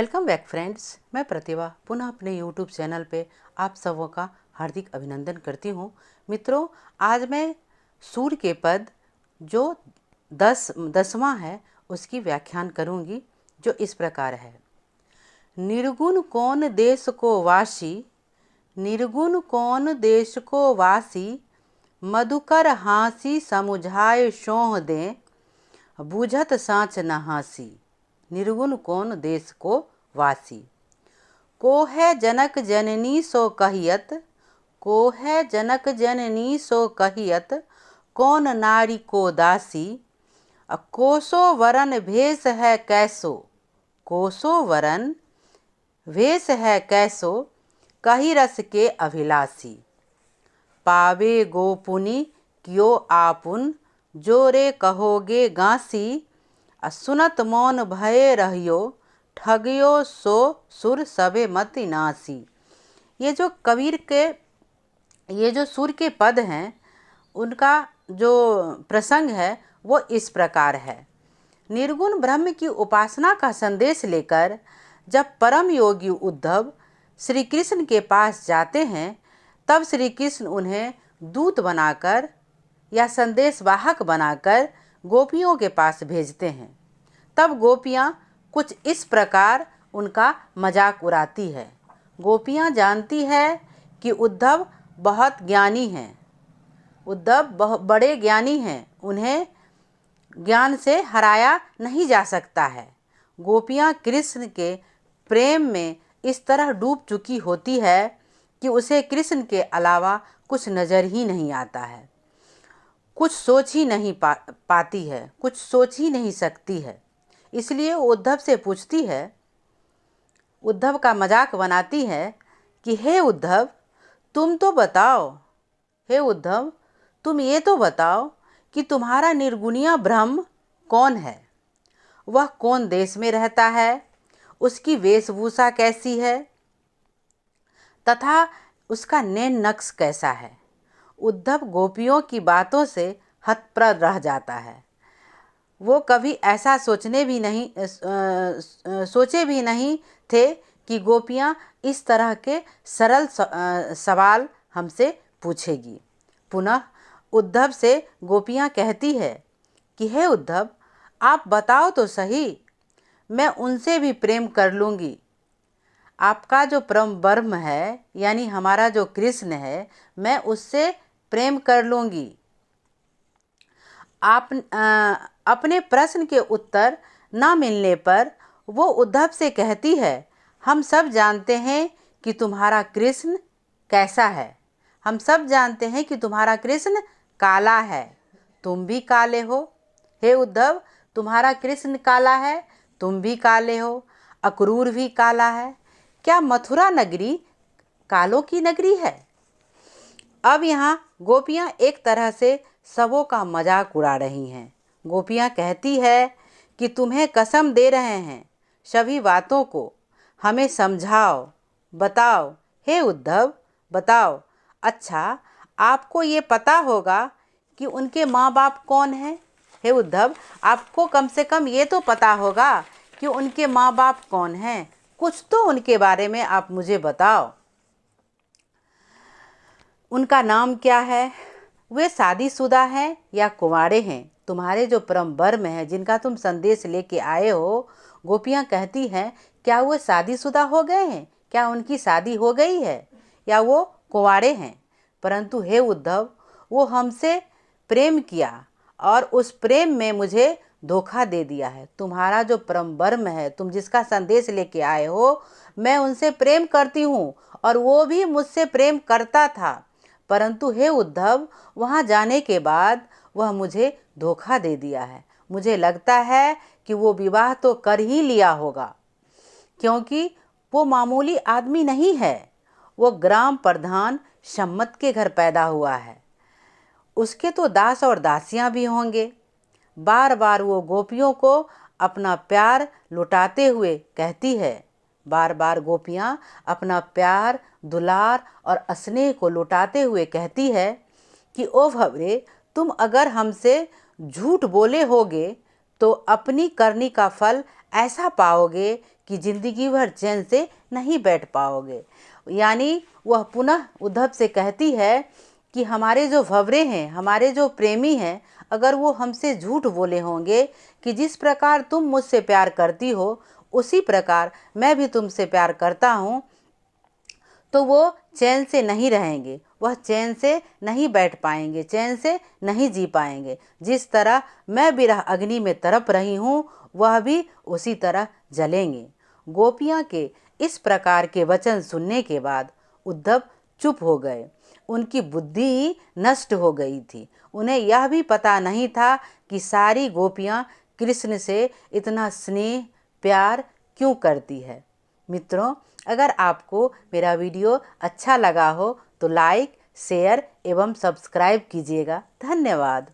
Welcome back friends. मैं प्रतिभा पुनः अपने यूट्यूब चैनल पे आप सबों का हार्दिक अभिनंदन करती हूँ। मित्रों, आज मैं सूर्य के पद जो 10वां है उसकी व्याख्यान करूँगी, जो इस प्रकार है। निर्गुण कौन देश को वासी, निर्गुण कौन देश को वासी, मधुकर हाँसी समुझाए सोह दे, बूझत साँच न हाँसी। निर्गुण कौन देश को वासी। को है जनक जननी सो कहियत, को है जनक जननी सो कहियत, कौन नारी को दासी। कोसो वरन भेष है कैसो, कोसो वरन भेष है कैसो, कही रस के अभिलाषी। पावे गोपुनी क्यों आपुन, जोरे कहोगे गांसी। सुनत मौन भये रहियो, ठगियो सो सुर सबे मत नासी। ये जो कबीर के ये जो सुर के पद हैं, उनका जो प्रसंग है वो इस प्रकार है। निर्गुण ब्रह्म की उपासना का संदेश लेकर जब परम योगी उद्धव श्री कृष्ण के पास जाते हैं, तब श्री कृष्ण उन्हें दूत बनाकर या संदेशवाहक बनाकर गोपियों के पास भेजते हैं। तब गोपियाँ कुछ इस प्रकार उनका मजाक उड़ाती है। गोपियाँ जानती है कि उद्धव बहुत ज्ञानी हैं, उद्धव बहुत बड़े ज्ञानी हैं, उन्हें ज्ञान से हराया नहीं जा सकता है। गोपियाँ कृष्ण के प्रेम में इस तरह डूब चुकी होती है कि उसे कृष्ण के अलावा कुछ नज़र ही नहीं आता है, कुछ सोच ही नहीं पाती है, कुछ सोच ही नहीं सकती है। इसलिए उद्धव से पूछती है, उद्धव का मजाक बनाती है कि हे उद्धव, तुम तो बताओ, हे उद्धव तुम ये तो बताओ कि तुम्हारा निर्गुणिया ब्रह्म कौन है, वह कौन देश में रहता है, उसकी वेशभूषा कैसी है तथा उसका नैन नक्श कैसा है। उद्धव गोपियों की बातों से हतप्रभ रह जाता है। वो कभी ऐसा सोचे भी नहीं थे कि गोपियाँ इस तरह के सरल सवाल हमसे पूछेगी। पुनः उद्धव से गोपियाँ कहती है कि हे उद्धव, आप बताओ तो सही, मैं उनसे भी प्रेम कर लूँगी। आपका जो परम ब्रह्म है, यानी हमारा जो कृष्ण है, मैं उससे प्रेम कर लूँगी। आप अपने प्रश्न के उत्तर न मिलने पर वो उद्धव से कहती है, हम सब जानते हैं कि तुम्हारा कृष्ण कैसा है, हम सब जानते हैं कि तुम्हारा कृष्ण काला है, तुम भी काले हो। हे उद्धव, तुम्हारा कृष्ण काला है, तुम भी काले हो, अक्रूर भी काला है। क्या मथुरा नगरी कालों की नगरी है? अब यहाँ गोपियाँ एक तरह से सबों का मजाक उड़ा रही हैं। गोपियाँ कहती है कि तुम्हें कसम दे रहे हैं, सभी बातों को हमें समझाओ, बताओ। हे उद्धव बताओ। अच्छा, आपको ये पता होगा कि उनके माँ बाप कौन हैं? हे उद्धव, आपको कम से कम ये तो पता होगा कि उनके माँ बाप कौन हैं, कुछ तो उनके बारे में आप मुझे बताओ। उनका नाम क्या है? वे शादीशुदा हैं या कुंवारे हैं? तुम्हारे जो परम ब्रह्म हैं, जिनका तुम संदेश लेके आए हो, गोपियाँ कहती हैं, क्या वो शादीशुदा हो गए हैं? क्या उनकी शादी हो गई है या वो कुंवारे हैं? परंतु हे उद्धव, वो हमसे प्रेम किया और उस प्रेम में मुझे धोखा दे दिया है। तुम्हारा जो परम ब्रह्म है, तुम जिसका संदेश लेके आए हो, मैं उनसे प्रेम करती हूँ और वो भी मुझसे प्रेम करता था, परंतु हे उद्धव, वहाँ जाने के बाद वह मुझे धोखा दे दिया है। मुझे लगता है कि वो विवाह तो कर ही लिया होगा, क्योंकि वो मामूली आदमी नहीं है, वो ग्राम प्रधान सम्मत के घर पैदा हुआ है। उसके तो दास और दासियां भी होंगे। बार बार वो गोपियों को अपना प्यार लुटाते हुए कहती है, बार बार गोपियाँ अपना प्यार, दुलार और स्नेह को लुटाते हुए कहती है कि ओ भवरे, तुम अगर हमसे झूठ बोले होगे तो अपनी करनी का फल ऐसा पाओगे कि जिंदगी भर चैन से नहीं बैठ पाओगे। यानी वह पुनः उद्धव से कहती है कि हमारे जो भंवरे हैं, हमारे जो प्रेमी हैं, अगर वो हमसे झूठ बोले होंगे कि जिस प्रकार तुम मुझसे प्यार करती हो उसी प्रकार मैं भी तुमसे प्यार करता हूँ, तो वो चैन से नहीं रहेंगे, वह चैन से नहीं बैठ पाएंगे, चैन से नहीं जी पाएंगे। जिस तरह मैं विरह अग्नि में तड़प रही हूँ वह भी उसी तरह जलेंगे। गोपियाँ के इस प्रकार के वचन सुनने के बाद उद्धव चुप हो गए। उनकी बुद्धि ही नष्ट हो गई थी। उन्हें यह भी पता नहीं था कि सारी गोपियाँ कृष्ण से इतना स्नेह प्यार क्यों करती है। मित्रों, अगर आपको मेरा वीडियो अच्छा लगा हो तो लाइक, शेयर एवं सब्सक्राइब कीजिएगा। धन्यवाद।